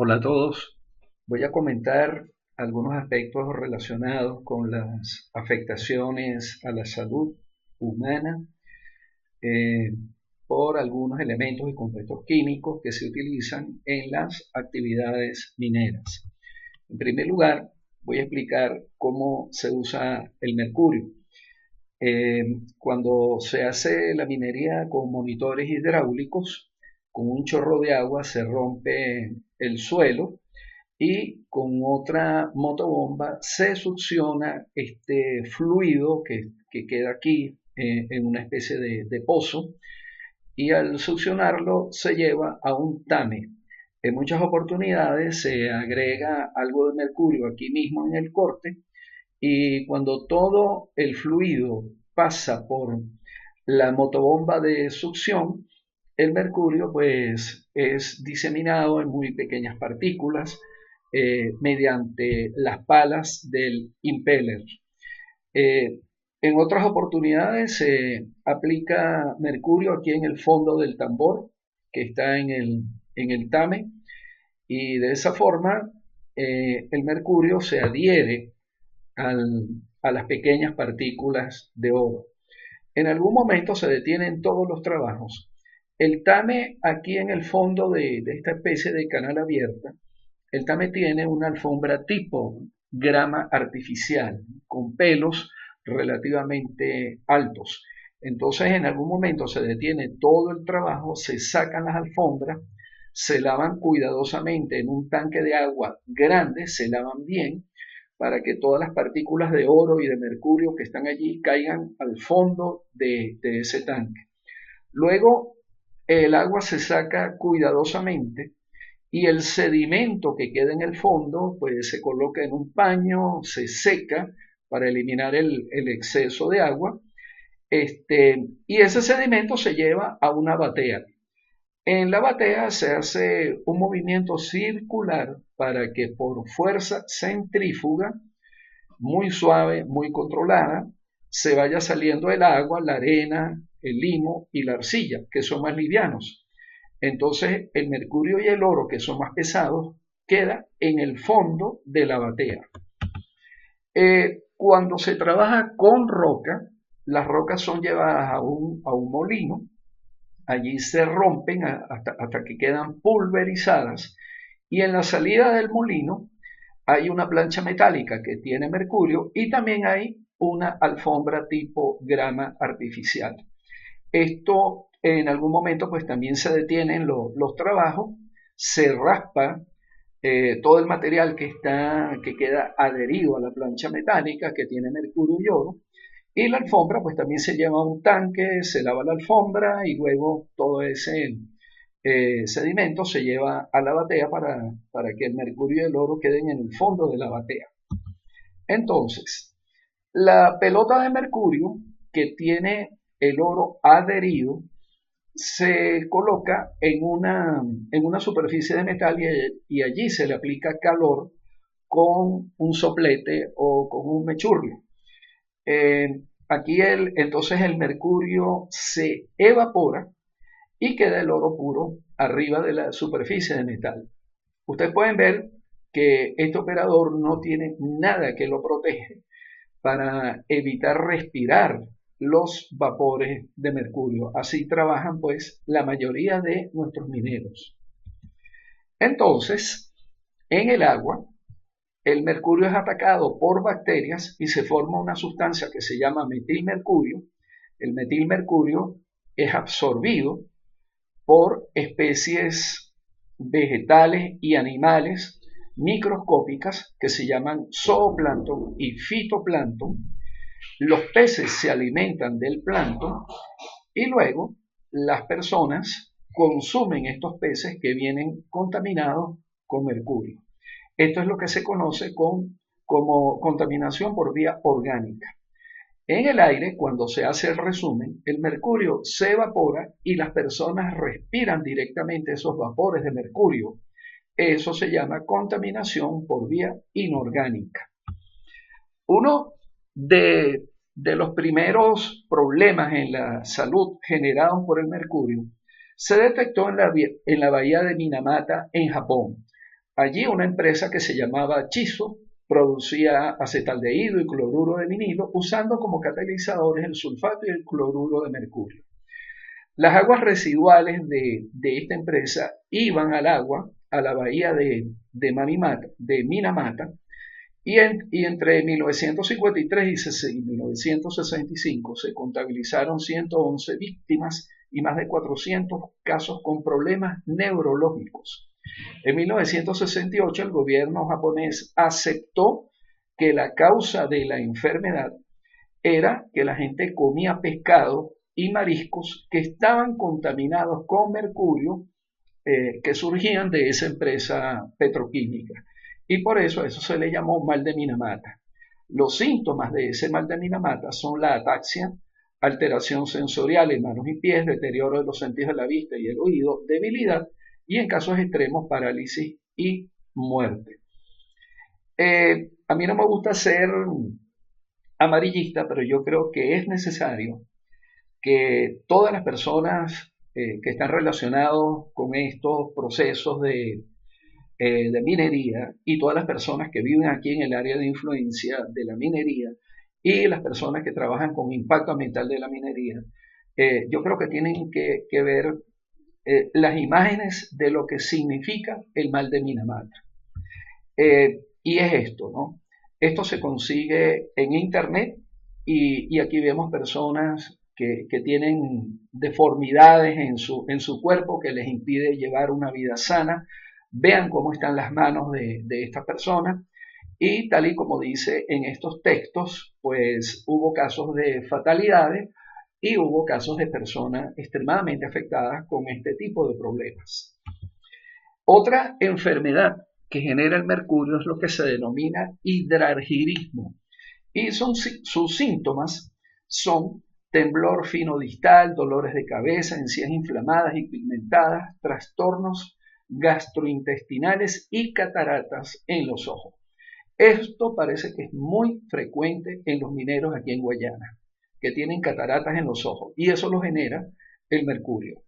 Hola a todos. Voy a comentar algunos aspectos relacionados con las afectaciones a la salud humana eh, por algunos elementos y compuestos químicos que se utilizan en las actividades mineras. En primer lugar, voy a explicar cómo se usa el mercurio. Cuando se hace la minería con monitores hidráulicos, con un chorro de agua se rompe el suelo y con otra motobomba se succiona este fluido que queda aquí en una especie de pozo, y al succionarlo se lleva a un tame. En muchas oportunidades se agrega algo de mercurio aquí mismo en el corte, y cuando todo el fluido pasa por la motobomba de succión, el mercurio pues es diseminado en muy pequeñas partículas mediante las palas del impeller. Eh, en otras oportunidades se aplica mercurio aquí en el fondo del tambor que está en el tame, y de esa forma el mercurio se adhiere al, a las pequeñas partículas de oro. En algún momento se detienen todos los trabajos. El tame aquí en el fondo de esta especie de canal abierta, el tame tiene una alfombra tipo grama artificial con pelos relativamente altos. Entonces en algún momento se detiene todo el trabajo, se sacan las alfombras, se lavan cuidadosamente en un tanque de agua grande, se lavan bien para que todas las partículas de oro y de mercurio que están allí caigan al fondo de ese tanque. Luego el agua se saca cuidadosamente y el sedimento que queda en el fondo pues se coloca en un paño, se seca para eliminar el exceso de agua, y ese sedimento se lleva a una batea. En la batea se hace un movimiento circular para que por fuerza centrífuga muy suave, muy controlada, se vaya saliendo el agua, la arena, el limo y la arcilla, que son más livianos. Entonces el mercurio y el oro, que son más pesados, queda en el fondo de la batea. Cuando se trabaja con roca, las rocas son llevadas a un molino, allí se rompen hasta que quedan pulverizadas, y en la salida del molino hay una plancha metálica que tiene mercurio y también hay una alfombra tipo grama artificial. Esto en algún momento pues también se detienen los trabajos, se raspa todo el material que queda adherido a la plancha metálica que tiene mercurio y oro, y la alfombra pues también se lleva a un tanque, se lava la alfombra y luego todo ese sedimento se lleva a la batea para que el mercurio y el oro queden en el fondo de la batea. Entonces, la pelota de mercurio que tiene el oro adherido se coloca en una superficie de metal, y allí se le aplica calor con un soplete o con un mechurrio. Aquí entonces el mercurio se evapora y queda el oro puro arriba de la superficie de metal. Ustedes pueden ver que este operador no tiene nada que lo protege para evitar respirar los vapores de mercurio. Así trabajan pues la mayoría de nuestros mineros. Entonces, en el agua, el mercurio es atacado por bacterias y se forma una sustancia que se llama metilmercurio. El metilmercurio es absorbido por especies vegetales y animales microscópicas que se llaman zooplancton y fitoplancton. Los peces se alimentan del plancton y luego las personas consumen estos peces que vienen contaminados con mercurio. Esto es lo que se conoce como contaminación por vía orgánica. En el aire, cuando se hace el resumen, el mercurio se evapora y las personas respiran directamente esos vapores de mercurio. Eso se llama contaminación por vía inorgánica. Uno de los primeros problemas en la salud generados por el mercurio se detectó en la bahía de Minamata, en Japón. Allí una empresa que se llamaba Chiso producía acetaldehído y cloruro de vinilo usando como catalizadores el sulfato y el cloruro de mercurio. Las aguas residuales de esta empresa iban al agua, a la bahía de Minamata, y entre 1953 y 1965 se contabilizaron 111 víctimas y más de 400 casos con problemas neurológicos. En 1968 el gobierno japonés aceptó que la causa de la enfermedad era que la gente comía pescado y mariscos que estaban contaminados con mercurio, que surgían de esa empresa petroquímica. Y por eso se le llamó mal de Minamata. Los síntomas de ese mal de Minamata son la ataxia, alteración sensorial en manos y pies, deterioro de los sentidos de la vista y el oído, debilidad y en casos extremos parálisis y muerte. A mí no me gusta ser amarillista, pero yo creo que es necesario que todas las personas que están relacionados con estos procesos de minería y todas las personas que viven aquí en el área de influencia de la minería y las personas que trabajan con impacto ambiental de la minería, yo creo que tienen que ver las imágenes de lo que significa el mal de Minamata. Y es esto, ¿no? Esto se consigue en internet y aquí vemos personas que tienen deformidades en su cuerpo que les impide llevar una vida sana. Vean cómo están las manos de esta persona y tal y como dice en estos textos, pues hubo casos de fatalidades y hubo casos de personas extremadamente afectadas con este tipo de problemas. Otra enfermedad que genera el mercurio es lo que se denomina hidrargirismo y sus síntomas son temblor fino distal, dolores de cabeza, encías inflamadas y pigmentadas, trastornos gastrointestinales y cataratas en los ojos. Esto parece que es muy frecuente en los mineros aquí en Guayana, que tienen cataratas en los ojos, y eso lo genera el mercurio.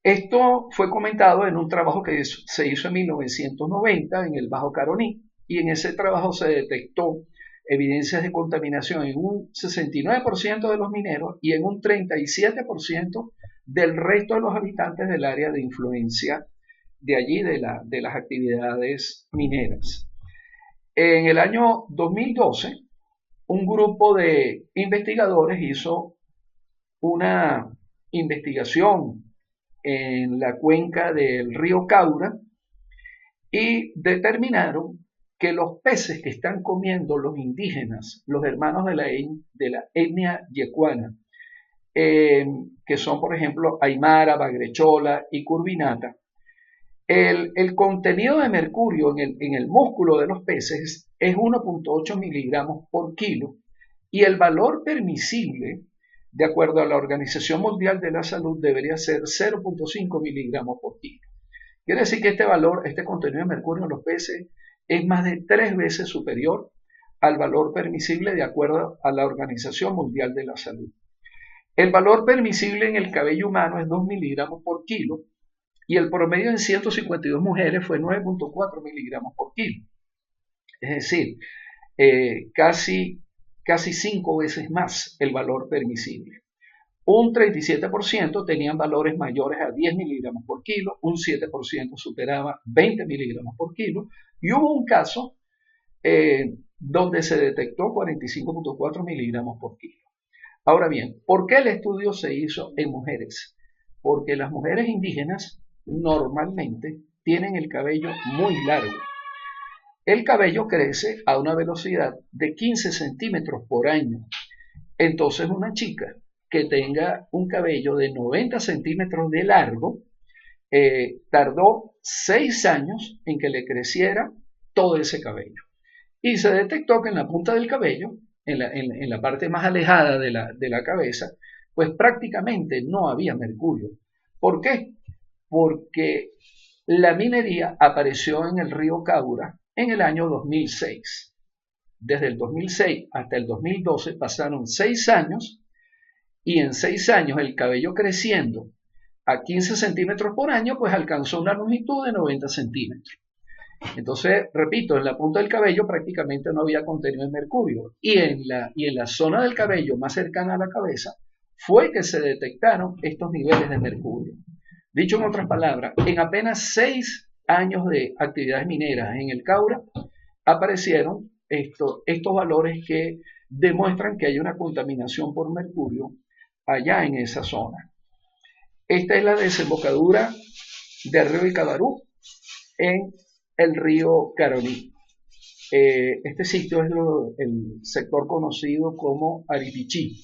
Esto fue comentado en un trabajo que se hizo en 1990 en el Bajo Caroní, y en ese trabajo se detectó evidencias de contaminación en un 69% de los mineros y en un 37% del resto de los habitantes del área de influencia de allí, de las actividades mineras. En el año 2012, un grupo de investigadores hizo una investigación en la cuenca del río Caura y determinaron que los peces que están comiendo los indígenas, los hermanos de la etnia yecuana, que son por ejemplo Aymara, Bagrechola y Curvinata, el contenido de mercurio en el músculo de los peces es 1.8 miligramos por kilo y el valor permisible, de acuerdo a la Organización Mundial de la Salud, debería ser 0.5 miligramos por kilo. Quiere decir que este contenido de mercurio en los peces es más de 3 veces superior al valor permisible de acuerdo a la Organización Mundial de la Salud. El valor permisible en el cabello humano es 2 miligramos por kilo y el promedio en 152 mujeres fue 9.4 miligramos por kilo. Es decir, casi 5 veces más el valor permisible. Un 37% tenían valores mayores a 10 miligramos por kilo, un 7% superaba 20 miligramos por kilo y hubo un caso donde se detectó 45.4 miligramos por kilo. Ahora bien, ¿por qué el estudio se hizo en mujeres? Porque las mujeres indígenas normalmente tienen el cabello muy largo. El cabello crece a una velocidad de 15 centímetros por año. Entonces una chica que tenga un cabello de 90 centímetros de largo, tardó 6 años en que le creciera todo ese cabello. Y se detectó que en la punta del cabello, en la parte más alejada de la cabeza, pues prácticamente no había mercurio. ¿Por qué? Porque la minería apareció en el río Caura en el año 2006. Desde el 2006 hasta el 2012 pasaron 6 años y en 6 años el cabello creciendo a 15 centímetros por año, pues alcanzó una longitud de 90 centímetros. Entonces, repito, en la punta del cabello prácticamente no había contenido de mercurio y en la zona del cabello más cercana a la cabeza fue que se detectaron estos niveles de mercurio. Dicho en otras palabras, en apenas 6 años de actividades mineras en el Caura aparecieron estos valores que demuestran que hay una contaminación por mercurio allá en esa zona. Esta es la desembocadura del río Icabarú en el río Caroní. Este sitio es el sector conocido como Aripichí.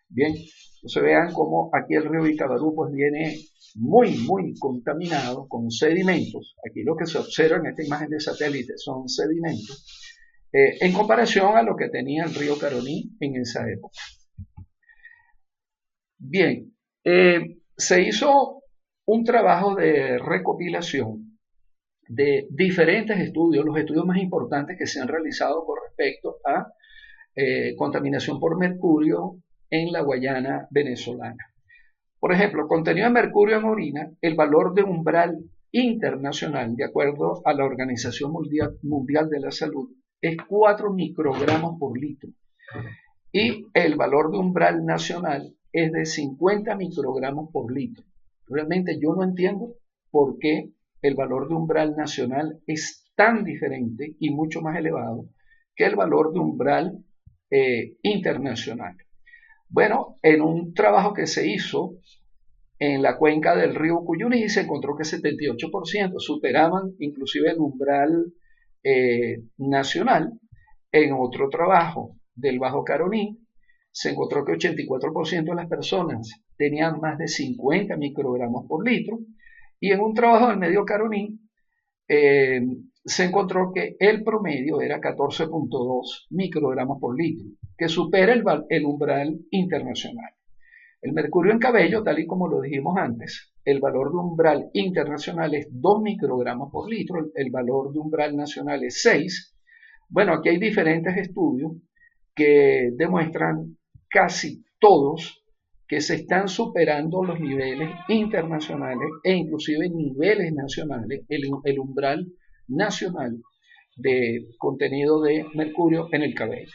Bien, entonces vean cómo aquí el río Icabarú pues viene muy contaminado con sedimentos. Aquí lo que se observa en esta imagen de satélite son sedimentos en comparación a lo que tenía el río Caroní en esa época. Bien, se hizo un trabajo de recopilación de diferentes estudios, los estudios más importantes que se han realizado con respecto a contaminación por mercurio en la Guayana venezolana. Por ejemplo, contenido de mercurio en orina, el valor de umbral internacional, de acuerdo a la Organización Mundial de la Salud, es 4 microgramos por litro. Y el valor de umbral nacional es de 50 microgramos por litro. Realmente yo no entiendo por qué el valor de umbral nacional es tan diferente y mucho más elevado que el valor de umbral internacional. Bueno, en un trabajo que se hizo en la cuenca del río Cuyuní se encontró que 78% superaban inclusive el umbral nacional. En otro trabajo del Bajo Caroní se encontró que 84% de las personas tenían más de 50 microgramos por litro, y en un trabajo del Medio Caroní se encontró que el promedio era 14.2 microgramos por litro, que supera el umbral internacional. El mercurio en cabello, tal y como lo dijimos antes, el valor de umbral internacional es 2 microgramos por litro, el valor de umbral nacional es 6. Bueno, aquí hay diferentes estudios que demuestran casi todos que se están superando los niveles internacionales e inclusive niveles nacionales, el umbral nacional de contenido de mercurio en el cabello.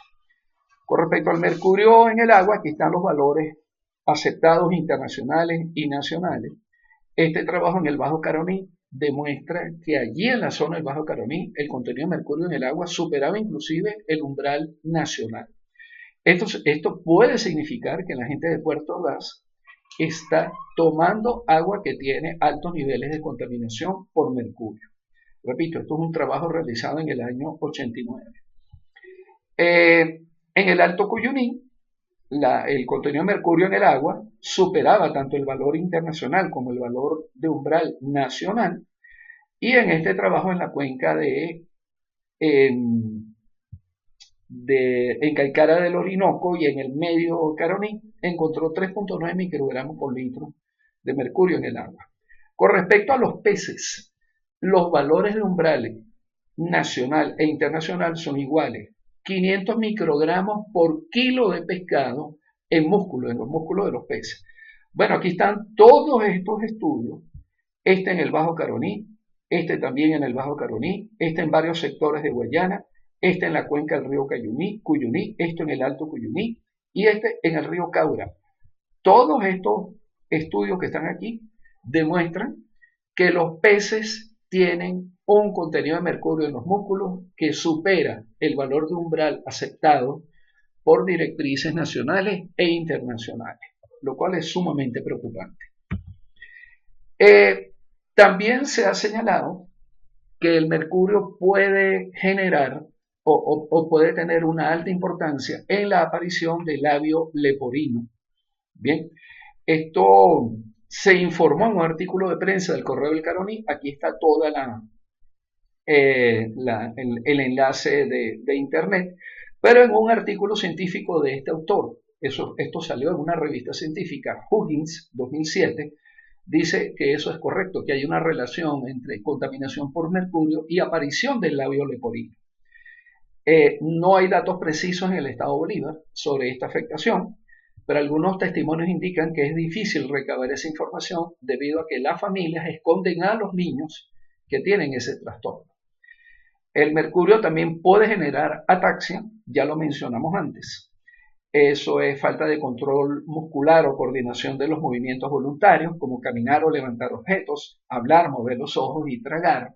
Con respecto al mercurio en el agua, aquí están los valores aceptados internacionales y nacionales. Este trabajo en el Bajo Caroní demuestra que allí en la zona del Bajo Caroní el contenido de mercurio en el agua superaba inclusive el umbral nacional. Esto puede significar que la gente de Puerto Ordaz está tomando agua que tiene altos niveles de contaminación por mercurio. Repito, esto es un trabajo realizado en el año 89. En el Alto Cuyuní, el contenido de mercurio en el agua superaba tanto el valor internacional como el valor de umbral nacional, y en este trabajo en la cuenca en Caicara del Orinoco y en el Medio Caroní encontró 3.9 microgramos por litro de mercurio en el agua. Con respecto a los peces, los valores de umbrales nacional e internacional son iguales. 500 microgramos por kilo de pescado en los músculos de los peces. Bueno, aquí están todos estos estudios. Este en el Bajo Caroní, este también en el Bajo Caroní, este en varios sectores de Guayana, este en la cuenca del río Cuyuní, esto en el Alto Cuyuní y este en el río Caura. Todos estos estudios que están aquí demuestran que los peces tienen un contenido de mercurio en los músculos que supera el valor de umbral aceptado por directrices nacionales e internacionales, lo cual es sumamente preocupante. También se ha señalado que el mercurio puede generar o puede tener una alta importancia en la aparición del labio leporino. Bien, esto se informó en un artículo de prensa del Correo del Caroní. Aquí está toda el enlace de internet, pero en un artículo científico de este autor, esto salió en una revista científica, Huggins, 2007, dice que eso es correcto, que hay una relación entre contaminación por mercurio y aparición del labio leporino. No hay datos precisos en el estado Bolívar sobre esta afectación, pero algunos testimonios indican que es difícil recabar esa información debido a que las familias esconden a los niños que tienen ese trastorno. El mercurio también puede generar ataxia, ya lo mencionamos antes. Eso es falta de control muscular o coordinación de los movimientos voluntarios, como caminar o levantar objetos, hablar, mover los ojos y tragar.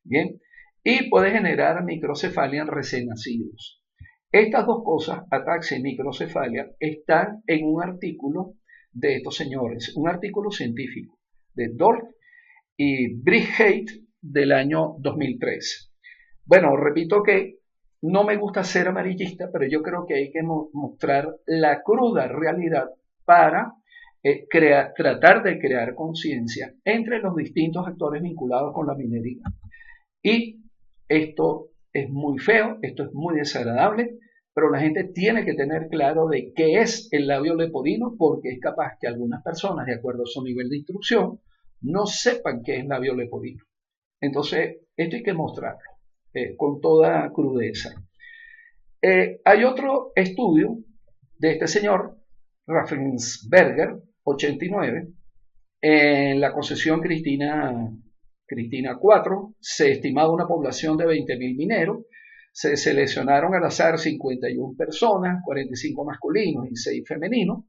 Bien, y puede generar microcefalia en recién nacidos. Estas dos cosas, ataxia y microcefalia, están en un artículo de estos señores, un artículo científico de Dolk y Bright del año 2013. Bueno, repito que no me gusta ser amarillista, pero yo creo que hay que mostrar la cruda realidad para tratar de crear conciencia entre los distintos actores vinculados con la minería. Y esto es muy feo, esto es muy desagradable, pero la gente tiene que tener claro de qué es el labio leporino, porque es capaz que algunas personas, de acuerdo a su nivel de instrucción, no sepan qué es labio leporino. Entonces, esto hay que mostrarlo con toda crudeza. Hay otro estudio de este señor, Raffensberger, 89, en la concesión Cristina 4, se estimaba una población de 20.000 mineros, se seleccionaron al azar 51 personas, 45 masculinos y 6 femeninos.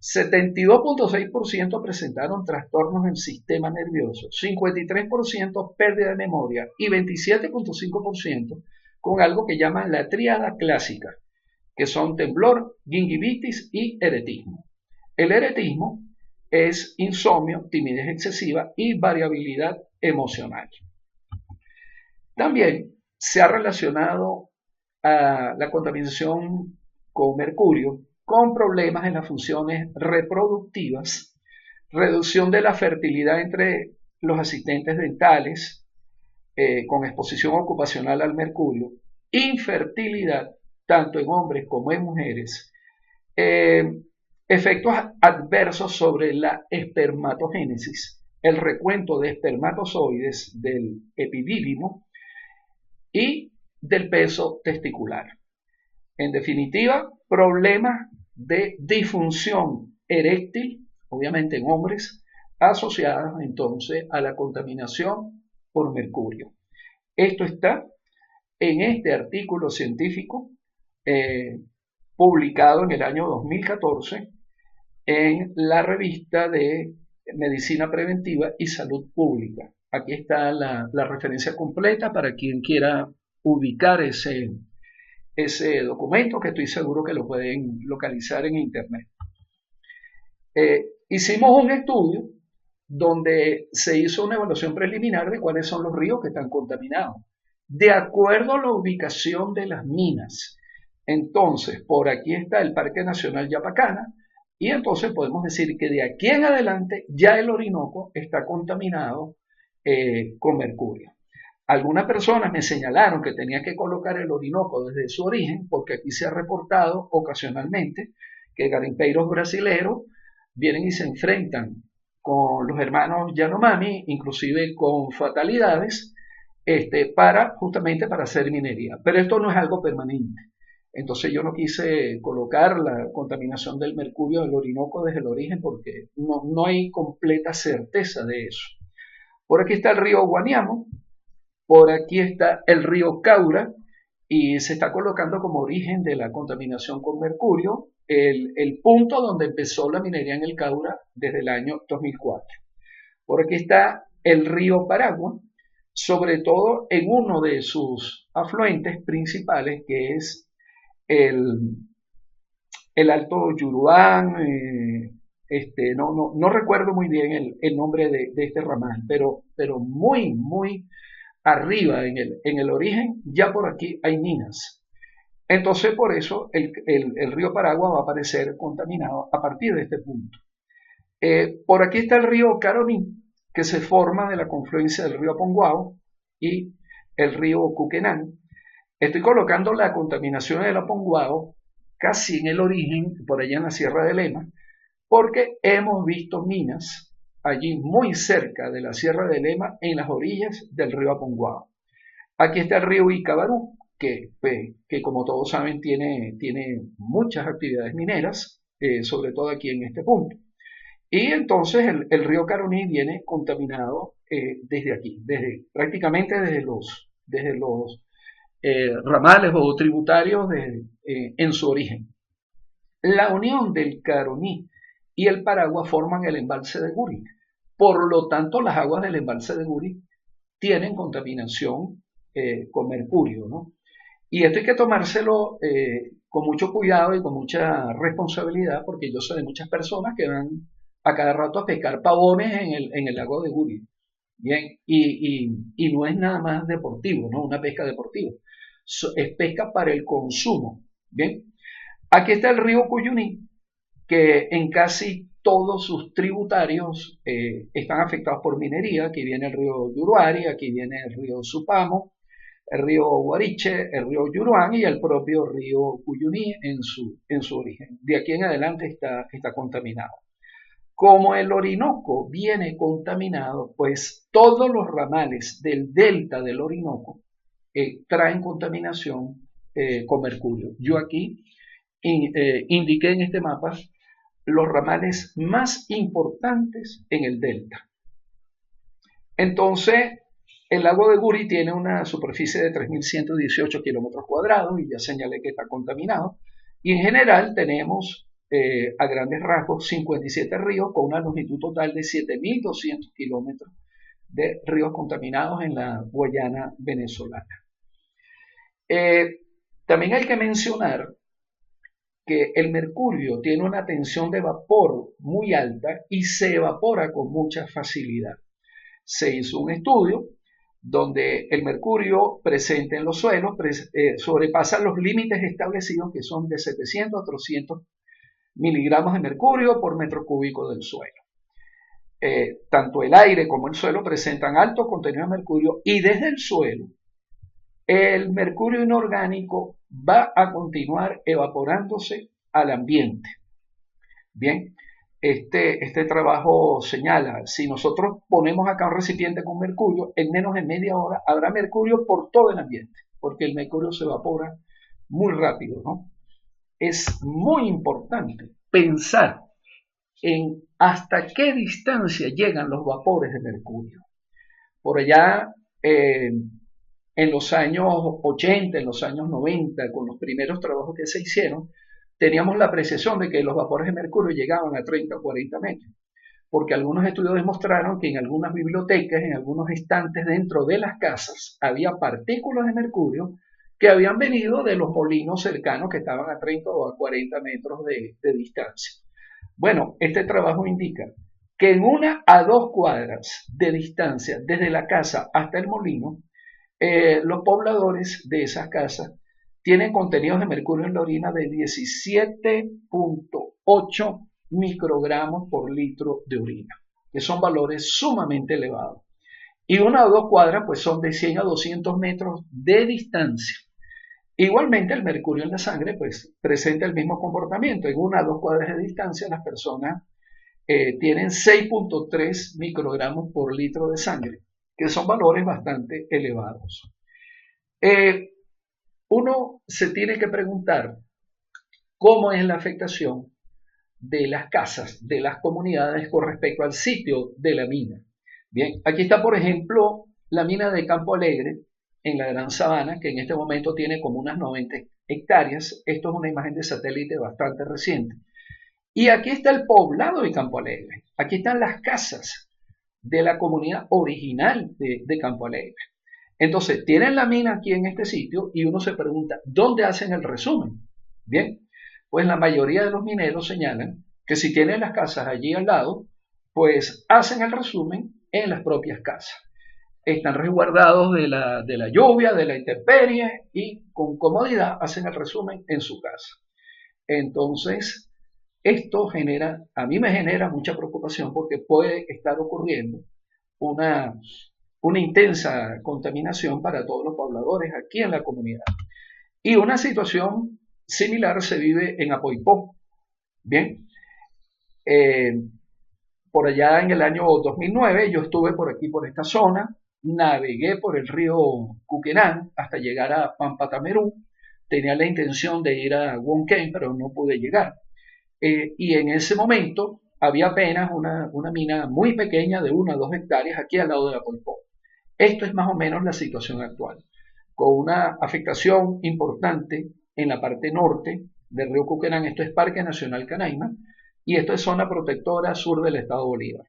72.6% presentaron trastornos en sistema nervioso, 53% pérdida de memoria y 27.5% con algo que llaman la tríada clásica, que son temblor, gingivitis y eretismo. El eretismo es insomnio, timidez excesiva y variabilidad emocional. También se ha relacionado a la contaminación con mercurio con problemas en las funciones reproductivas, reducción de la fertilidad entre los asistentes dentales con exposición ocupacional al mercurio, infertilidad tanto en hombres como en mujeres, efectos adversos sobre la espermatogénesis, el recuento de espermatozoides del epidídimo y del peso testicular. En definitiva, problemas de disfunción eréctil, obviamente en hombres, asociadas entonces a la contaminación por mercurio. Esto está en este artículo científico publicado en el año 2014 en la revista de Medicina Preventiva y Salud Pública. Aquí está la referencia completa para quien quiera ubicar ese documento, que estoy seguro que lo pueden localizar en internet. Hicimos un estudio donde se hizo una evaluación preliminar de cuáles son los ríos que están contaminados, de acuerdo a la ubicación de las minas. Entonces, por aquí está el Parque Nacional Yapacana, y entonces podemos decir que de aquí en adelante ya el Orinoco está contaminado con mercurio. Algunas personas me señalaron que tenía que colocar el Orinoco desde su origen, porque aquí se ha reportado ocasionalmente que garimpeiros brasileros vienen y se enfrentan con los hermanos Yanomami, inclusive con fatalidades, justamente para hacer minería. Pero esto no es algo permanente. Entonces yo no quise colocar la contaminación del mercurio del Orinoco desde el origen porque no hay completa certeza de eso. Por aquí está el río Guaniamo, por aquí está el río Caura y se está colocando como origen de la contaminación con mercurio el punto donde empezó la minería en el Caura desde el año 2004. Por aquí está el río Paragua, sobre todo en uno de sus afluentes principales, que es el Alto Yuruán. No recuerdo muy bien el nombre de este ramal, pero muy arriba en el origen, ya por aquí hay minas. Entonces, por eso el río Paragua va a aparecer contaminado a partir de este punto. Por aquí está el río Caroní, que se forma de la confluencia del río Aponguao y el río Cuquenán. Estoy colocando la contaminación del Aponguao casi en el origen, por allá en la Sierra de Lema, porque hemos visto minas allí muy cerca de la Sierra de Lema, en las orillas del río Aponguao. Aquí está el río Icabarú, que como todos saben tiene muchas actividades mineras, sobre todo aquí en este punto. Y entonces el río Caroní viene contaminado desde aquí, prácticamente desde los ramales o tributarios en su origen. La unión del Caroní y el Paragua forman el embalse de Guri. Por lo tanto, las aguas del embalse de Guri tienen contaminación con mercurio, ¿no? Y esto hay que tomárselo con mucho cuidado y con mucha responsabilidad, porque yo sé de muchas personas que van a cada rato a pescar pavones en el lago de Guri. Bien, y no es nada más deportivo, ¿no? Una pesca deportiva. Es pesca para el consumo. Bien, aquí está el río Cuyuní, que en casi todos sus tributarios están afectados por minería. Aquí viene el río Yuruari, aquí viene el río Supamo, el río Guariche, el río Yuruán y el propio río Cuyuní en su origen. De aquí en adelante está contaminado. Como el Orinoco viene contaminado, pues todos los ramales del delta del Orinoco traen contaminación con mercurio. Yo aquí indiqué en este mapa los ramales más importantes en el delta. Entonces, el lago de Guri tiene una superficie de 3.118 kilómetros cuadrados y ya señalé que está contaminado. Y en general tenemos a grandes rasgos 57 ríos con una longitud total de 7.200 kilómetros de ríos contaminados en la Guayana venezolana. También hay que mencionar que el mercurio tiene una tensión de vapor muy alta y se evapora con mucha facilidad. Se hizo un estudio donde el mercurio presente en los suelos sobrepasa los límites establecidos, que son de 700 a 300 miligramos de mercurio por metro cúbico del suelo. Tanto el aire como el suelo presentan alto contenido de mercurio y desde el suelo el mercurio inorgánico va a continuar evaporándose al ambiente. Bien, este trabajo señala, si nosotros ponemos acá un recipiente con mercurio, en menos de media hora habrá mercurio por todo el ambiente, porque el mercurio se evapora muy rápido, ¿no? Es muy importante pensar en hasta qué distancia llegan los vapores de mercurio. Por allá, en los años 80, en los años 90, con los primeros trabajos que se hicieron, teníamos la apreciación de que los vapores de mercurio llegaban a 30 o 40 metros, porque algunos estudios demostraron que en algunas bibliotecas, en algunos estantes dentro de las casas, había partículas de mercurio que habían venido de los molinos cercanos que estaban a 30 o a 40 metros de distancia. Bueno, este trabajo indica que en 1 a 2 cuadras de distancia desde la casa hasta el molino, los pobladores de esas casas tienen contenidos de mercurio en la orina de 17.8 microgramos por litro de orina, que son valores sumamente elevados. Y 1 o 2 cuadras pues son de 100 a 200 metros de distancia. Igualmente el mercurio en la sangre pues presenta el mismo comportamiento. En 1 a 2 cuadras de distancia las personas tienen 6.3 microgramos por litro de sangre, que son valores bastante elevados. Uno se tiene que preguntar cómo es la afectación de las casas, de las comunidades con respecto al sitio de la mina. Bien, aquí está por ejemplo la mina de Campo Alegre en la Gran Sabana, que en este momento tiene como unas 90 hectáreas. Esto es una imagen de satélite bastante reciente. Y aquí está el poblado de Campo Alegre. Aquí están las casas de la comunidad original de Campo Alegre. Entonces, tienen la mina aquí en este sitio y uno se pregunta, ¿dónde hacen el resumen? Bien, pues la mayoría de los mineros señalan que si tienen las casas allí al lado, pues hacen el resumen en las propias casas. Están resguardados de la lluvia, de la intemperie y con comodidad hacen el resumen en su casa. Entonces, esto a mí me genera mucha preocupación porque puede estar ocurriendo una intensa contaminación para todos los pobladores aquí en la comunidad. Y una situación similar se vive en Apoipó. Bien, por allá en el año 2009 yo estuve por aquí, por esta zona, navegué por el río Cuquenán hasta llegar a Pampatamerú. Tenía la intención de ir a Huonquén, pero no pude llegar. y en ese momento había apenas una mina muy pequeña de 1 o 2 hectáreas aquí al lado de la Polpó. Esto es más o menos la situación actual, con una afectación importante en la parte norte del río Cuquerán. Esto es Parque Nacional Canaima y esto es zona protectora sur del estado Bolívar.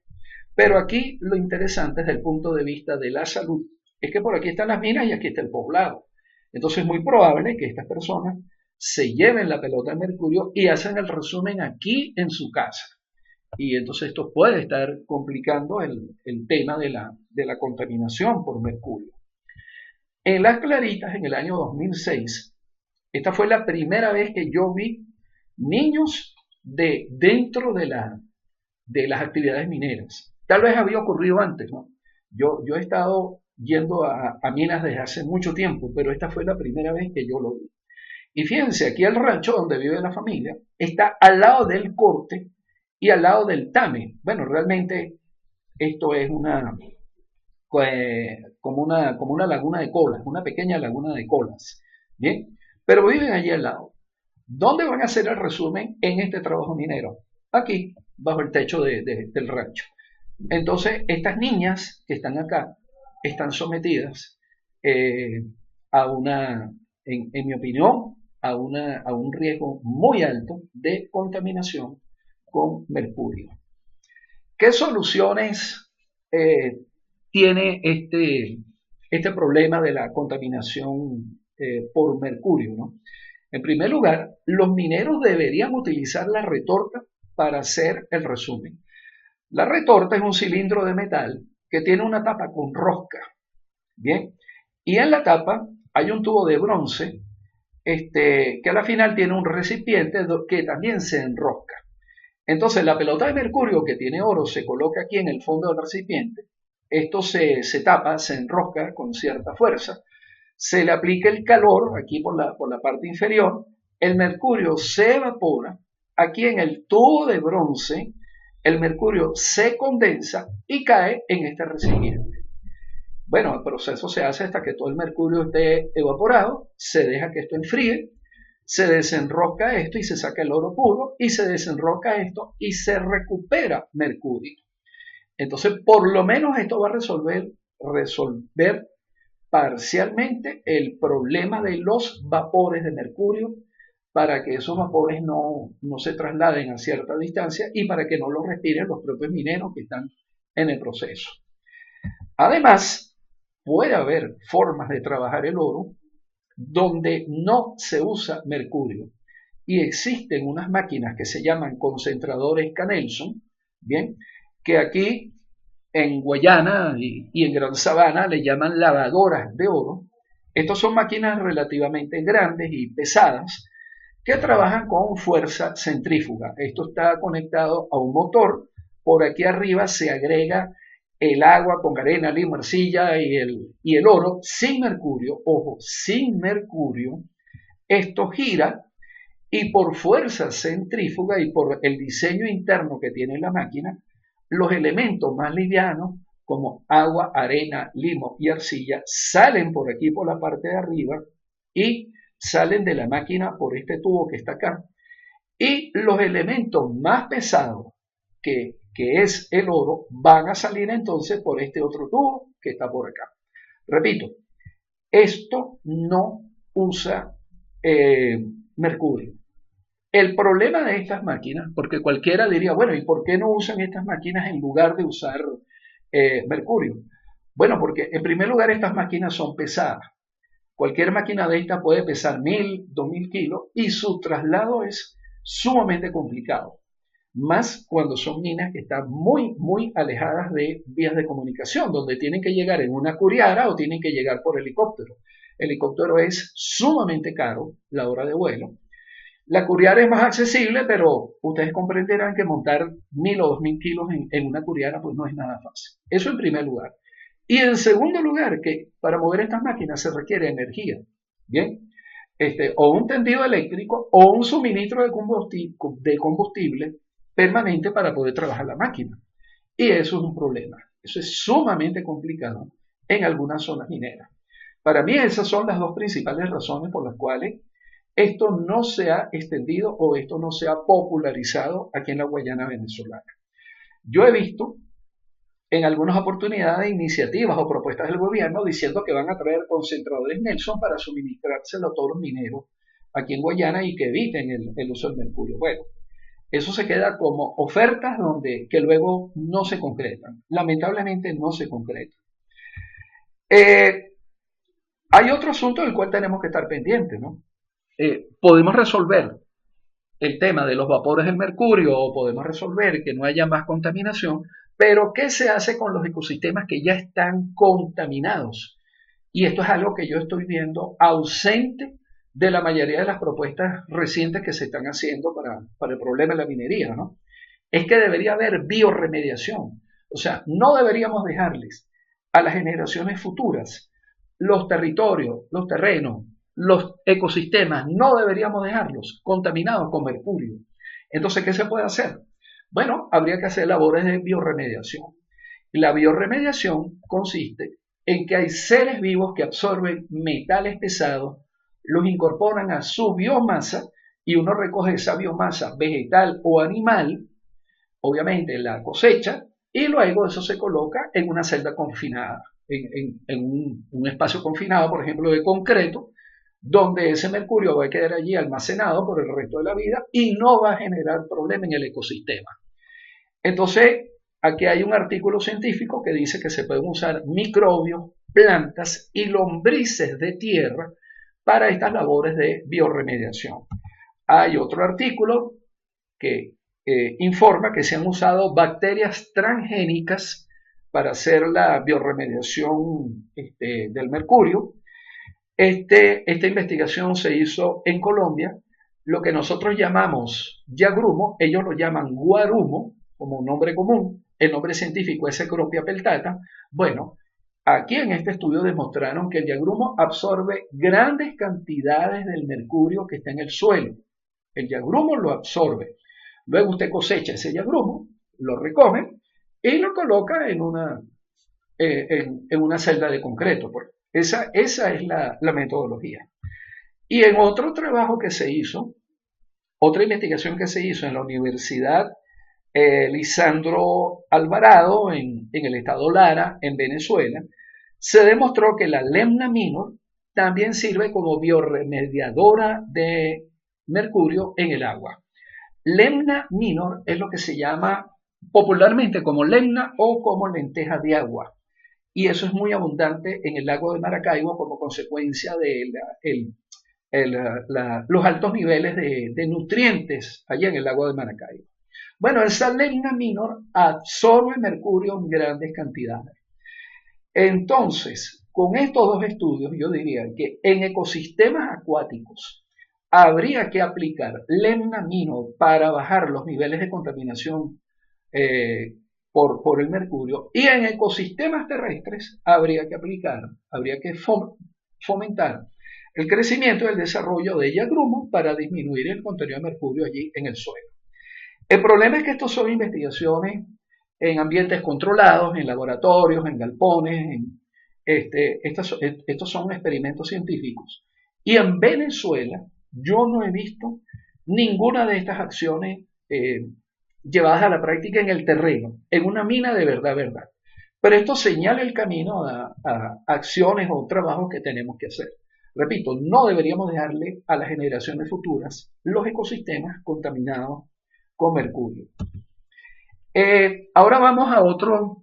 Pero aquí lo interesante desde el punto de vista de la salud es que por aquí están las minas y aquí está el poblado. Entonces es muy probable que estas personas se lleven la pelota de mercurio y hacen el resumen aquí en su casa. Y entonces esto puede estar complicando el tema de la contaminación por mercurio. En Las Claritas, en el año 2006, esta fue la primera vez que yo vi niños dentro de las actividades mineras. Tal vez había ocurrido antes, ¿no? Yo he estado yendo a minas desde hace mucho tiempo, pero esta fue la primera vez que yo lo vi. Y fíjense, aquí el rancho donde vive la familia está al lado del corte y al lado del Tame. Bueno, realmente esto es como una laguna de colas, una pequeña laguna de colas. Bien, pero viven allí al lado. ¿Dónde van a hacer el resumen en este trabajo minero? Aquí, bajo el techo del rancho. Entonces, estas niñas que están acá están sometidas eh, a en mi opinión, a un riesgo muy alto de contaminación con mercurio. ¿Qué soluciones tiene este problema de la contaminación por mercurio, ¿no? En primer lugar, los mineros deberían utilizar la retorta para hacer el resumen. La retorta es un cilindro de metal que tiene una tapa con rosca, ¿bien? Y en la tapa hay un tubo de bronce que a la final tiene un recipiente que también se enrosca. Entonces la pelota de mercurio que tiene oro se coloca aquí en el fondo del recipiente, esto se tapa, se enrosca con cierta fuerza, se le aplica el calor aquí por la parte inferior, el mercurio se evapora, aquí en el tubo de bronce el mercurio se condensa y cae en este recipiente. Bueno, el proceso se hace hasta que todo el mercurio esté evaporado, se deja que esto enfríe, se desenrosca esto y se saca el oro puro y se desenrosca esto y se recupera mercurio. Entonces, por lo menos esto va a resolver parcialmente el problema de los vapores de mercurio para que esos vapores no se trasladen a cierta distancia y para que no los respiren los propios mineros que están en el proceso. Además, puede haber formas de trabajar el oro donde no se usa mercurio y existen unas máquinas que se llaman concentradores Canelson, bien, que aquí en Guayana y en Gran Sabana le llaman lavadoras de oro. Estas son máquinas relativamente grandes y pesadas que trabajan con fuerza centrífuga. Esto está conectado a un motor. Por aquí arriba se agrega el agua con arena, limo, arcilla y el oro sin mercurio. Ojo, sin mercurio. Esto gira y por fuerza centrífuga y por el diseño interno que tiene la máquina, los elementos más livianos como agua, arena, limo y arcilla salen por aquí por la parte de arriba y salen de la máquina por este tubo que está acá. Y los elementos más pesados, que es el oro, van a salir entonces por este otro tubo que está por acá. Repito, esto no usa mercurio. El problema de estas máquinas, porque cualquiera diría, bueno, ¿y por qué no usan estas máquinas en lugar de usar mercurio? Bueno, porque en primer lugar estas máquinas son pesadas. Cualquier máquina de estas puede pesar 1000, 2000 kilos y su traslado es sumamente complicado. Más cuando son minas que están muy, muy alejadas de vías de comunicación, donde tienen que llegar en una curiara o tienen que llegar por helicóptero. El helicóptero es sumamente caro la hora de vuelo. La curiara es más accesible, pero ustedes comprenderán que montar 1000 o 2000 kilos en una curiara pues no es nada fácil. Eso en primer lugar. Y en segundo lugar, que para mover estas máquinas se requiere energía. Bien, o un tendido eléctrico o un suministro de combustible permanente para poder trabajar la máquina. Y eso es un problema. Eso es sumamente complicado en algunas zonas mineras. Para mí esas son las dos principales razones por las cuales esto no se ha extendido o esto no se ha popularizado aquí en la Guayana venezolana. Yo he visto en algunas oportunidades iniciativas o propuestas del gobierno diciendo que van a traer concentradores Nelson para suministrárselo a todos los mineros aquí en Guayana y que eviten el uso del mercurio. Bueno, eso se queda como ofertas que luego no se concretan. Lamentablemente no se concretan. Hay otro asunto del cual tenemos que estar pendientes, ¿no? Podemos resolver el tema de los vapores del mercurio o podemos resolver que no haya más contaminación, pero ¿qué se hace con los ecosistemas que ya están contaminados? Y esto es algo que yo estoy viendo ausente de la mayoría de las propuestas recientes que se están haciendo para el problema de la minería, ¿no? Es que debería haber biorremediación. O sea, no deberíamos dejarles a las generaciones futuras los territorios, los terrenos, los ecosistemas, no deberíamos dejarlos contaminados con mercurio. Entonces, ¿qué se puede hacer? Bueno, habría que hacer labores de biorremediación. La biorremediación consiste en que hay seres vivos que absorben metales pesados, los incorporan a su biomasa y uno recoge esa biomasa vegetal o animal, obviamente la cosecha, y luego eso se coloca en una celda confinada, en un espacio confinado, por ejemplo, de concreto, donde ese mercurio va a quedar allí almacenado por el resto de la vida y no va a generar problema en el ecosistema. Entonces, aquí hay un artículo científico que dice que se pueden usar microbios, plantas y lombrices de tierra para estas labores de biorremediación. Hay otro artículo que informa que se han usado bacterias transgénicas para hacer la biorremediación del mercurio. Esta investigación se hizo en Colombia, lo que nosotros llamamos yagrumo, ellos lo llaman guarumo, como un nombre común, el nombre científico es Cecropia peltata. Bueno, aquí en este estudio demostraron que el yagrumo absorbe grandes cantidades del mercurio que está en el suelo. El yagrumo lo absorbe. Luego usted cosecha ese yagrumo, lo recoge y lo coloca en una celda de concreto. Pues. Esa es la metodología. Y en otro trabajo que se hizo, otra investigación que se hizo en la Universidad Lisandro Alvarado, en el estado Lara, en Venezuela, se demostró que la lemna minor también sirve como biorremediadora de mercurio en el agua. Lemna minor es lo que se llama popularmente como lemna o como lenteja de agua. Y eso es muy abundante en el lago de Maracaibo como consecuencia de los altos niveles de nutrientes allá en el lago de Maracaibo. Bueno, esa lemna minor absorbe mercurio en grandes cantidades. Entonces, con estos dos estudios, yo diría que en ecosistemas acuáticos habría que aplicar lemna minor para bajar los niveles de contaminación por el mercurio, y en ecosistemas terrestres habría que fomentar el crecimiento y el desarrollo de yagrumo para disminuir el contenido de mercurio allí en el suelo. El problema es que estos son investigaciones en ambientes controlados, en laboratorios, en galpones, estos son experimentos científicos. Y en Venezuela yo no he visto ninguna de estas acciones llevadas a la práctica en el terreno, en una mina de verdad. Pero esto señala el camino a acciones o trabajos que tenemos que hacer. Repito, no deberíamos dejarle a las generaciones futuras los ecosistemas contaminados con mercurio. Ahora vamos a otro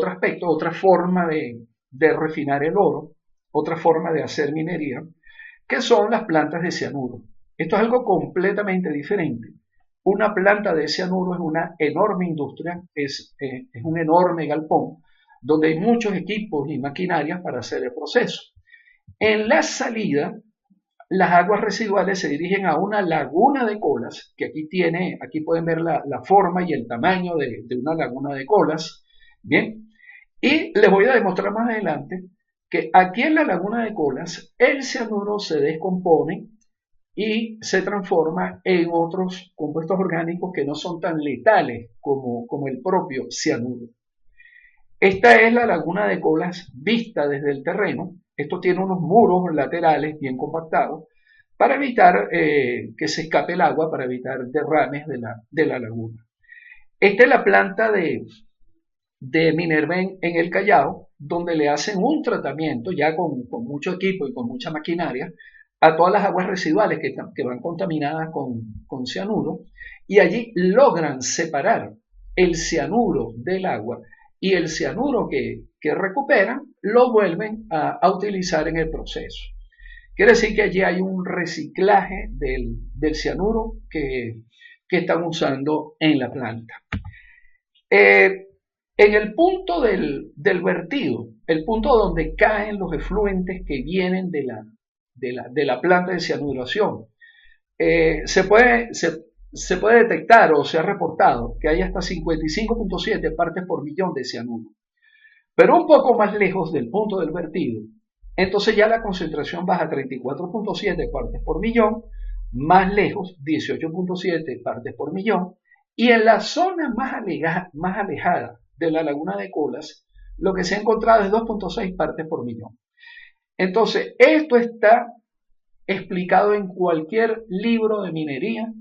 aspecto, otra forma de refinar el oro, otra forma de hacer minería, que son las plantas de cianuro. Esto es algo completamente diferente. Una planta de cianuro es una enorme industria, es un enorme galpón, donde hay muchos equipos y maquinarias para hacer el proceso. En la salida, las aguas residuales se dirigen a una laguna de colas, que aquí pueden ver la forma y el tamaño de una laguna de colas. Bien, y les voy a demostrar más adelante que aquí en la laguna de colas el cianuro se descompone y se transforma en otros compuestos orgánicos que no son tan letales como el propio cianuro. Esta es la laguna de colas vista desde el terreno. Esto tiene unos muros laterales bien compactados, para evitar que se escape el agua, para evitar derrames de la laguna. Esta es la planta de Minerven en el Callao, donde le hacen un tratamiento ya con mucho equipo y con mucha maquinaria a todas las aguas residuales que van contaminadas con cianuro, y allí logran separar el cianuro del agua, y el cianuro que recuperan lo vuelven a utilizar en el proceso. Quiere decir que allí hay un reciclaje del cianuro que están usando en la planta. En el punto del vertido, el punto donde caen los efluentes que vienen de la planta de cianuración, se puede detectar o se ha reportado que hay hasta 55.7 partes por millón de cianuro. Pero un poco más lejos del punto del vertido, entonces ya la concentración baja a 34.7 partes por millón, más lejos 18.7 partes por millón, y en la zona más alejada de la laguna de Colas, lo que se ha encontrado es 2.6 partes por millón. Entonces, esto está explicado en cualquier libro de minería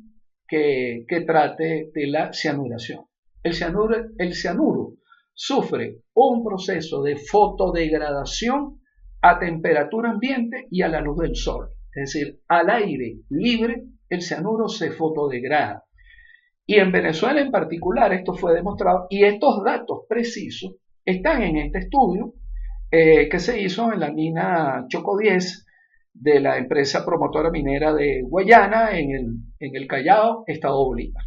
que trate de la cianuración. El cianuro sufre un proceso de fotodegradación a temperatura ambiente y a la luz del sol. Es decir, al aire libre el cianuro se fotodegrada. Y en Venezuela en particular esto fue demostrado, y estos datos precisos están en este estudio que se hizo en la mina Choco 10 de la empresa promotora minera de Guayana en el Callao, Estado Bolívar.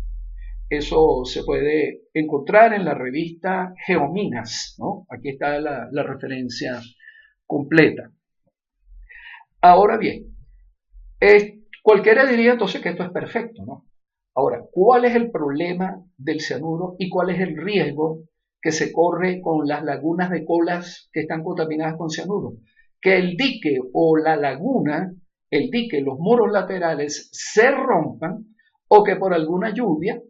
Eso se puede encontrar en la revista Geominas, ¿no? Aquí está la referencia completa. Ahora bien, cualquiera diría entonces que esto es perfecto, ¿no? Ahora, ¿cuál es el problema del cianuro y cuál es el riesgo que se corre con las lagunas de Colas que están contaminadas con cianuro? Que el dique o la laguna, el dique, los muros laterales se rompan o que por alguna lluvia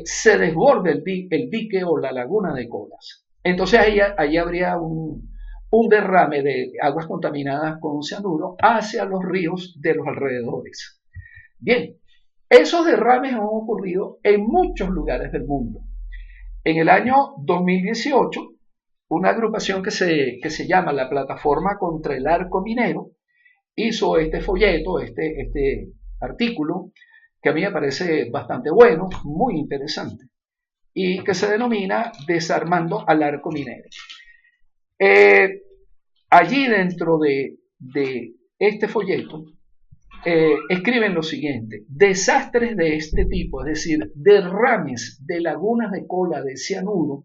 se desborde el dique o la laguna de Colas. Entonces ahí habría un derrame de aguas contaminadas con cianuro hacia los ríos de los alrededores. Bien, esos derrames han ocurrido en muchos lugares del mundo. En el año 2018, una agrupación que se llama la Plataforma contra el Arco Minero hizo este folleto, este artículo, que a mí me parece bastante bueno, muy interesante, y que se denomina Desarmando al Arco Minero. Allí dentro de este folleto escriben lo siguiente: desastres de este tipo, es decir, derrames de lagunas de cola de cianuro,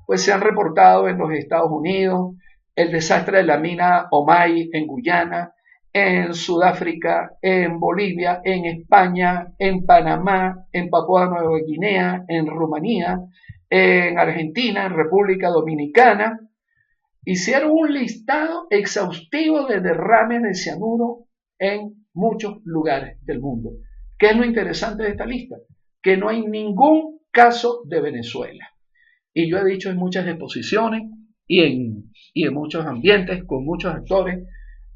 pues se han reportado en los Estados Unidos, el desastre de la mina Omai en Guyana, en Sudáfrica, en Bolivia, en España, en Panamá, en Papúa Nueva Guinea, en Rumanía, en Argentina, en República Dominicana. Hicieron un listado exhaustivo de derrames de cianuro en muchos lugares del mundo. ¿Qué es lo interesante de esta lista? Que no hay ningún caso de Venezuela. Y yo he dicho en muchas exposiciones y en muchos ambientes, con muchos actores,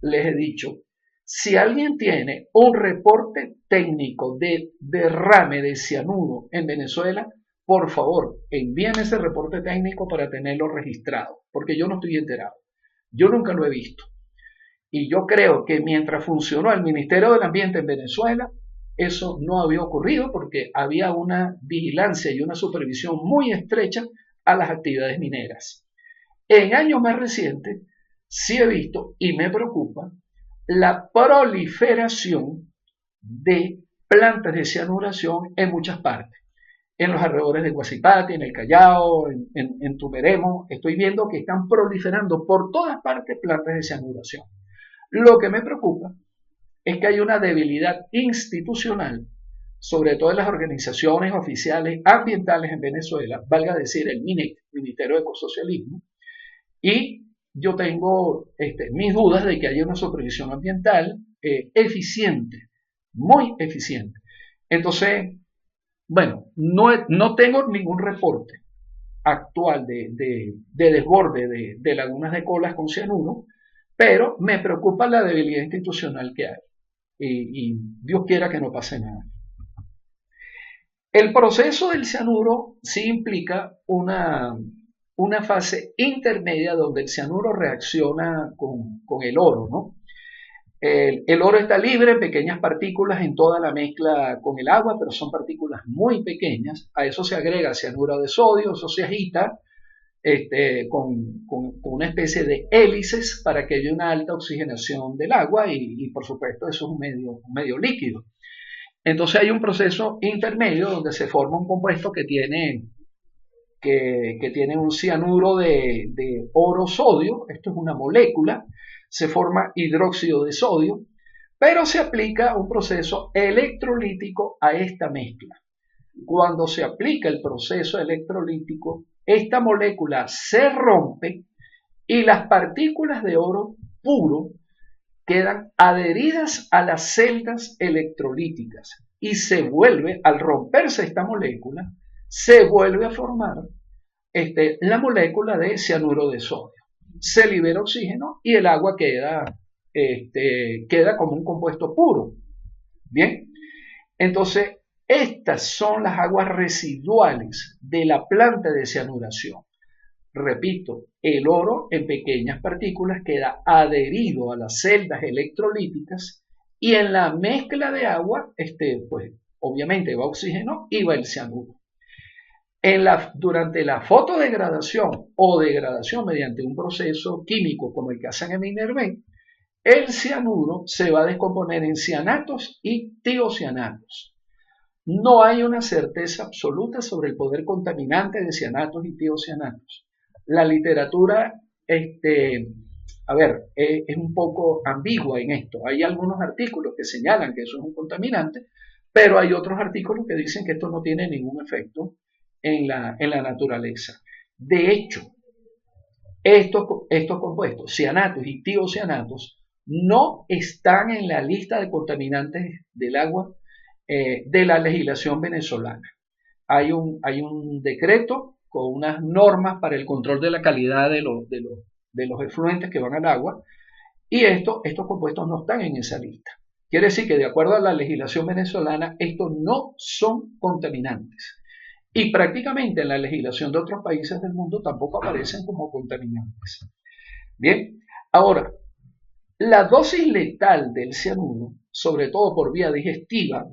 les he dicho, si alguien tiene un reporte técnico de derrame de cianuro en Venezuela, por favor, envíen ese reporte técnico para tenerlo registrado, porque yo no estoy enterado. Yo nunca lo he visto. Y yo creo que mientras funcionó el Ministerio del Ambiente en Venezuela, eso no había ocurrido porque había una vigilancia y una supervisión muy estrecha a las actividades mineras. En años más recientes, sí he visto y me preocupa la proliferación de plantas de cianuración en muchas partes. En los alrededores de Guasipati, en el Callao, en Tumeremo, estoy viendo que están proliferando por todas partes plantas de cianuración. Lo que me preocupa es que hay una debilidad institucional, sobre todo en las organizaciones oficiales ambientales en Venezuela, valga decir el MINEC, Ministerio de Ecosocialismo, y yo tengo mis dudas de que haya una supervisión ambiental eficiente, muy eficiente. Entonces, bueno, no tengo ningún reporte actual de desborde de lagunas de colas con cianuro, pero me preocupa la debilidad institucional que hay. y Dios quiera que no pase nada. El proceso del cianuro sí implica una fase intermedia donde el cianuro reacciona con el oro, ¿no? El oro está libre en pequeñas partículas en toda la mezcla con el agua, pero son partículas muy pequeñas. A eso se agrega cianuro de sodio, eso se agita con una especie de hélices para que haya una alta oxigenación del agua y por supuesto eso es un medio líquido. Entonces hay un proceso intermedio donde se forma un compuesto que tiene un cianuro de oro-sodio, esto es una molécula, se forma hidróxido de sodio, pero se aplica un proceso electrolítico a esta mezcla. Cuando se aplica el proceso electrolítico, esta molécula se rompe y las partículas de oro puro quedan adheridas a las celdas electrolíticas y se vuelve, al romperse esta molécula, se vuelve a formar la molécula de cianuro de sodio. Se libera oxígeno y el agua queda como un compuesto puro. Bien, entonces estas son las aguas residuales de la planta de cianuración. Repito, el oro en pequeñas partículas queda adherido a las celdas electrolíticas y en la mezcla de agua, pues obviamente va oxígeno y va el cianuro. Durante la fotodegradación o degradación mediante un proceso químico como el que hacen en Minerven, el cianuro se va a descomponer en cianatos y tiocianatos. No hay una certeza absoluta sobre el poder contaminante de cianatos y tiocianatos. La literatura, es un poco ambigua en esto. Hay algunos artículos que señalan que eso es un contaminante, pero hay otros artículos que dicen que esto no tiene ningún efecto en la naturaleza. De hecho, estos compuestos, cianatos y tiocianatos, no están en la lista de contaminantes del agua de la legislación venezolana. Hay un decreto con unas normas para el control de la calidad de los efluentes que van al agua y estos compuestos no están en esa lista. Quiere decir que de acuerdo a la legislación venezolana, estos no son contaminantes. Y prácticamente en la legislación de otros países del mundo tampoco aparecen como contaminantes. Bien, ahora, la dosis letal del cianuro, sobre todo por vía digestiva,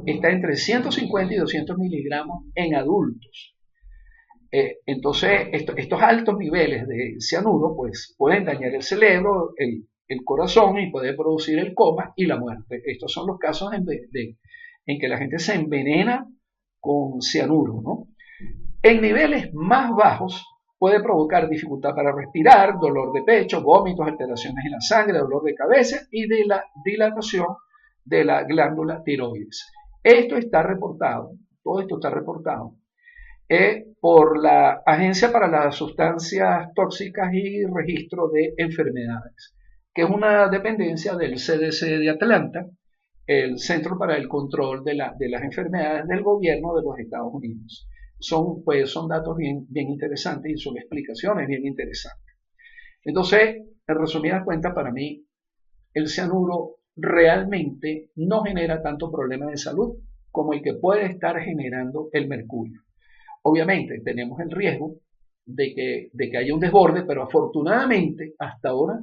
está entre 150 y 200 miligramos en adultos. Entonces, estos altos niveles de cianuro pues, pueden dañar el cerebro, el corazón y puede producir el coma y la muerte. Estos son los casos en que la gente se envenena con cianuro, ¿no? En niveles más bajos puede provocar dificultad para respirar, dolor de pecho, vómitos, alteraciones en la sangre, dolor de cabeza y de la dilatación de la glándula tiroides. Esto está reportado, todo esto está reportado por la Agencia para las Sustancias Tóxicas y Registro de Enfermedades, que es una dependencia del CDC de Atlanta, el Centro para el Control de las Enfermedades del Gobierno de los Estados Unidos. Son datos bien interesantes y son explicaciones bien interesantes. Entonces, en resumidas cuentas, para mí, el cianuro realmente no genera tanto problema de salud como el que puede estar generando el mercurio. Obviamente, tenemos el riesgo de que haya un desborde, pero afortunadamente, hasta ahora,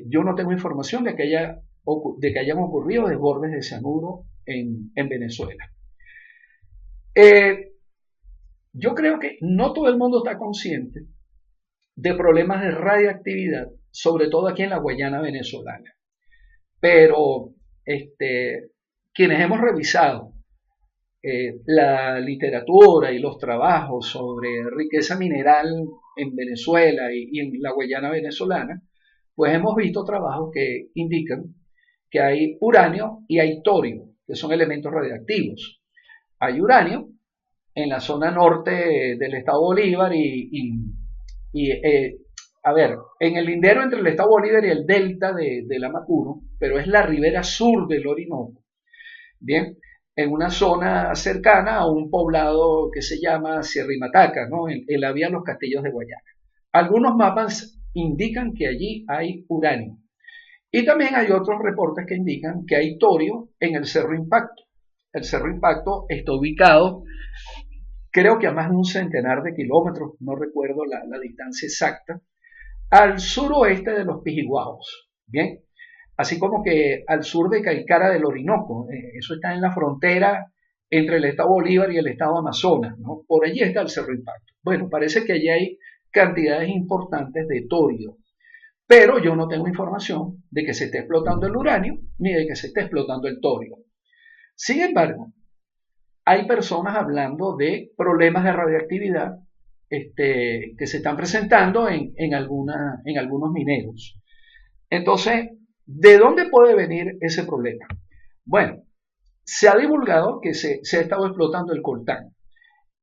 yo no tengo información de que hayan ocurrido desbordes de cianuro en Venezuela. Yo creo que no todo el mundo está consciente de problemas de radiactividad, sobre todo aquí en la Guayana venezolana. Pero quienes hemos revisado la literatura y los trabajos sobre riqueza mineral en Venezuela y en la Guayana venezolana, pues hemos visto trabajos que indican que hay uranio y hay torio, que son elementos radiactivos. Hay uranio en la zona norte del estado Bolívar en el lindero entre el estado Bolívar y el delta del Amacuro, pero es la ribera sur del Orinoco. Bien, en una zona cercana a un poblado que se llama Sierra y Mataca, ¿no? en la vía Los Castillos de Guayana. Algunos mapas indican que allí hay uranio. Y también hay otros reportes que indican que hay torio en el Cerro Impacto. El Cerro Impacto está ubicado, creo que a más de un centenar de kilómetros, no recuerdo la distancia exacta, al suroeste de los Pijiguaos. Bien, así como que al sur de Caicara del Orinoco. Eso está en la frontera entre el estado Bolívar y el estado Amazonas, ¿no? Por allí está el Cerro Impacto. Bueno, parece que allí hay cantidades importantes de torio, pero yo no tengo información de que se esté explotando el uranio ni de que se esté explotando el torio. Sin embargo, hay personas hablando de problemas de radioactividad que se están presentando en algunos mineros. Entonces, ¿de dónde puede venir ese problema? Bueno, se ha divulgado que se ha estado explotando el coltán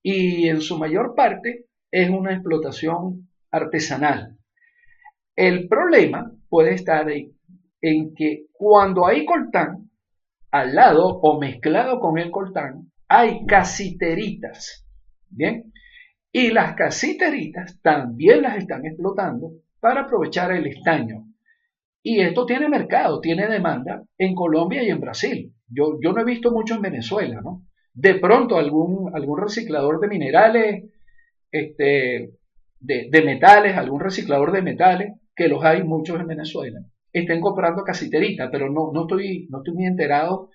y en su mayor parte es una explotación artesanal. El problema puede estar en que cuando hay coltán, al lado o mezclado con el coltán, hay casiteritas. Bien, y las casiteritas también las están explotando para aprovechar el estaño. Y esto tiene mercado, tiene demanda en Colombia y en Brasil. Yo no he visto mucho en Venezuela, ¿no? De pronto algún reciclador de minerales, de metales, algún reciclador de metales, que los hay muchos en Venezuela, estén comprando casiterita, pero no estoy muy enterado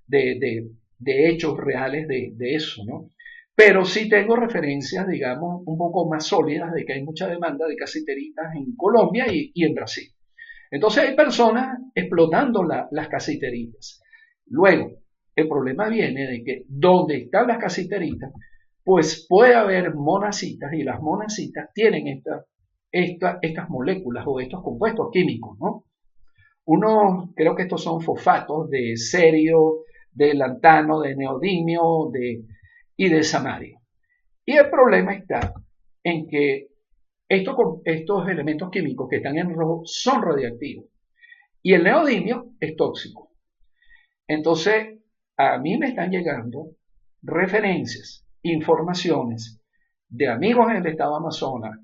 de hechos reales de eso, ¿no? Pero sí tengo referencias, digamos, un poco más sólidas de que hay mucha demanda de casteritas en Colombia y en Brasil. Entonces hay personas explotando las casiteritas. Luego, el problema viene de que donde están las casiteritas, pues puede haber monacitas y las monacitas tienen estas moléculas o estos compuestos químicos, ¿no? Creo que estos son fosfatos de cerio, de lantano, de neodimio y de samario. Y el problema está en que estos elementos químicos que están en rojo son radiactivos y el neodimio es tóxico. Entonces, a mí me están llegando referencias, informaciones de amigos en el estado Amazonas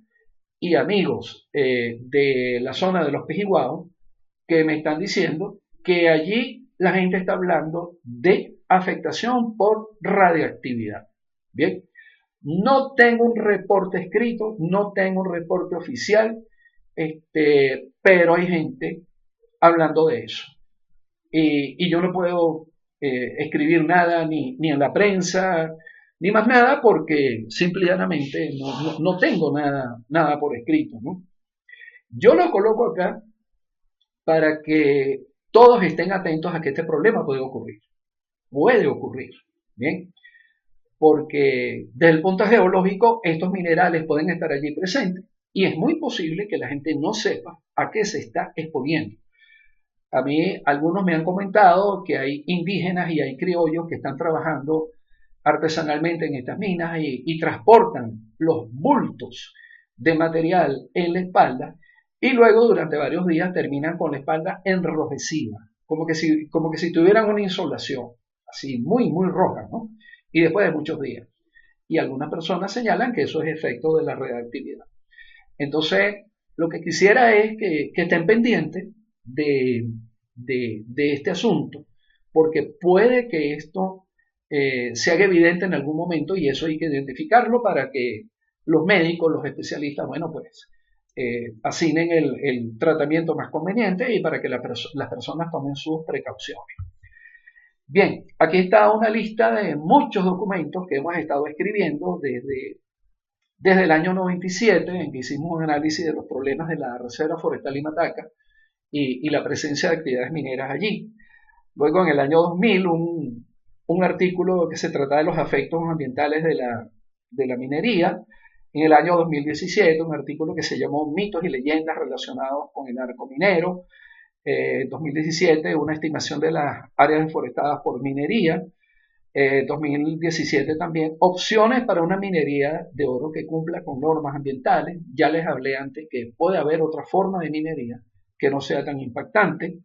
y amigos de la zona de los Pijiguaos que me están diciendo que allí la gente está hablando de afectación por radiactividad. Bien, no tengo un reporte escrito, no tengo un reporte oficial, pero hay gente hablando de eso. Y yo no puedo escribir nada ni en la prensa, ni más nada, porque simplemente no tengo nada por escrito, ¿no? Yo lo coloco acá para que todos estén atentos a que este problema puede ocurrir. Puede ocurrir, ¿bien? Porque desde el punto geológico estos minerales pueden estar allí presentes y es muy posible que la gente no sepa a qué se está exponiendo. A mí algunos me han comentado que hay indígenas y hay criollos que están trabajando artesanalmente en estas minas y transportan los bultos de material en la espalda y luego durante varios días terminan con la espalda enrojecida, como que si tuvieran una insolación, así muy roja, ¿no? Y después de muchos días. Y algunas personas señalan que eso es efecto de la radioactividad. Entonces, lo que quisiera es que estén pendientes de este asunto, porque puede que esto se haga evidente en algún momento y eso hay que identificarlo para que los médicos, los especialistas, bueno, pues asignen el tratamiento más conveniente y para que las personas tomen sus precauciones. Bien, aquí está una lista de muchos documentos que hemos estado escribiendo desde el año 97, en que hicimos un análisis de los problemas de la Reserva Forestal Limataca y la presencia de actividades mineras allí. Luego, en el año 2000, un artículo que se trata de los efectos ambientales de la minería. En el año 2017, un artículo que se llamó Mitos y leyendas relacionados con el arco minero. 2017, una estimación de las áreas deforestadas por minería. 2017 también, opciones para una minería de oro que cumpla con normas ambientales. Ya les hablé antes que puede haber otra forma de minería que no sea tan impactante.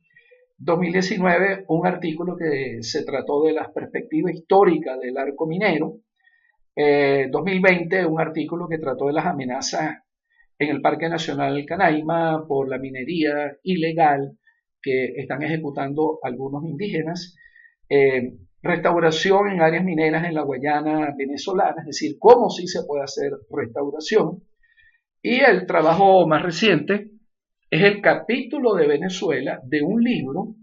2019, un artículo que se trató de la perspectiva histórica del arco minero. 2020, un artículo que trató de las amenazas en el Parque Nacional Canaima por la minería ilegal que están ejecutando algunos indígenas, restauración en áreas mineras en la Guayana venezolana, es decir, cómo sí se puede hacer restauración. Y el trabajo más reciente es el capítulo de Venezuela de un libro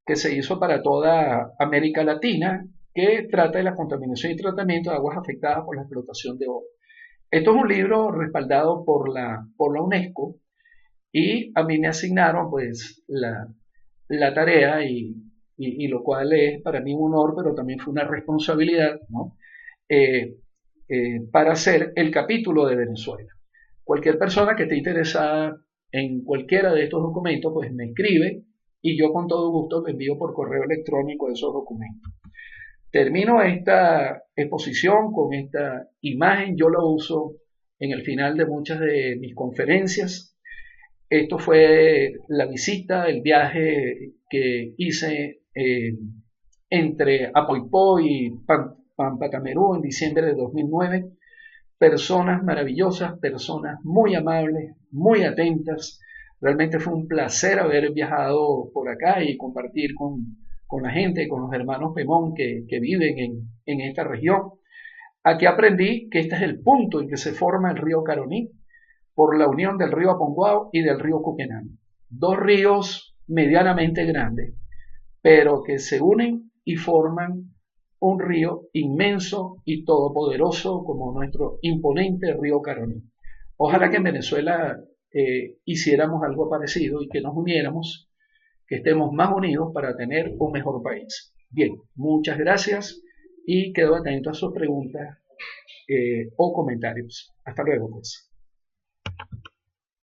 que se hizo para toda América Latina que trata de la contaminación y tratamiento de aguas afectadas por la explotación de oro. Esto es un libro respaldado por la UNESCO y a mí me asignaron pues la tarea y lo cual es para mí un honor, pero también fue una responsabilidad, ¿no? Eh, para hacer el capítulo de Venezuela. Cualquier persona que esté interesada en cualquiera de estos documentos, pues me escribe y yo con todo gusto le envío por correo electrónico esos documentos. Termino esta exposición con esta imagen, yo la uso en el final de muchas de mis conferencias. Esto fue la visita, el viaje que hice entre Apoipo y Pampatamerú en diciembre de 2009. Personas maravillosas, personas muy amables, muy atentas. Realmente fue un placer haber viajado por acá y compartir con la gente, con los hermanos Pemón que viven en esta región. Aquí aprendí que este es el punto en que se forma el río Caroní por la unión del río Aponguao y del río Cuquenán. Dos ríos medianamente grandes, pero que se unen y forman un río inmenso y todopoderoso como nuestro imponente río Caroní. Ojalá que en Venezuela hiciéramos algo parecido y que nos uniéramos, que estemos más unidos para tener un mejor país. Bien, muchas gracias y quedo atento a sus preguntas o comentarios. Hasta luego, pues.